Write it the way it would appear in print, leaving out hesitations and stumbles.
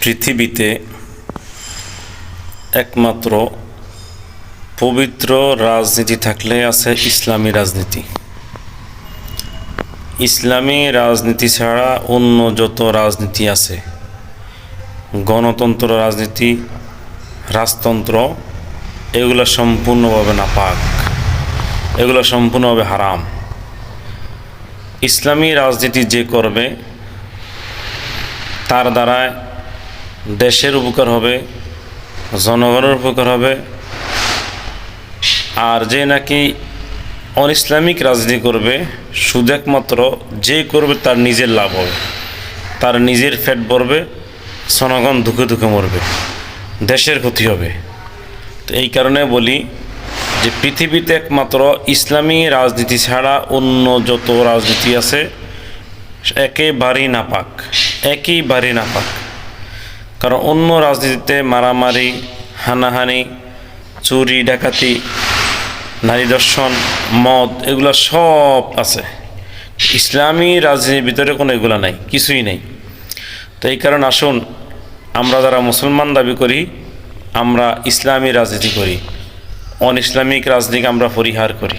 পৃথিবীতে একমাত্র পবিত্র রাজনীতি থাকলে আছে ইসলামী রাজনীতি। ইসলামী রাজনীতি ছাড়া অন্য যত রাজনীতি আছে, গণতন্ত্র রাজনীতি, রাজতন্ত্র, এগুলো সম্পূর্ণভাবে নাপাক, এগুলো সম্পূর্ণভাবে হারাম। ইসলামী রাজনীতি যে করবে তার দ্বারা দেশের উপকার হবে, জনগণের উপকার হবে। আর যে নাকি অনইসলামিক রাজনীতি করবে, শুধু একমাত্র যে করবে তার নিজের লাভ হবে, তার নিজের পেট ভরবে, জনগণ দুঃখে দুঃখে মরবে, দেশের ক্ষতি হবে। তো এই কারণে বলি যে পৃথিবীতে একমাত্র ইসলামী রাজনীতি ছাড়া অন্য যত রাজনীতি আছে একেবারেই নাপাক, একেবারেই নাপাক। কারণ অন্য রাজনীতিতে মারামারি, হানাহানি, চুরি ডাকাতি, নারী দর্শন, মদ, এগুলো সব আছে। ইসলামী রাজনীতির ভিতরে কোনো এগুলো নাই, কিছুই নেই। তো এই কারণে আসুন, আমরা যারা মুসলমান দাবি করি আমরা ইসলামী রাজনীতি করি, অন ইসলামিক রাজনীতিকে আমরা পরিহার করি।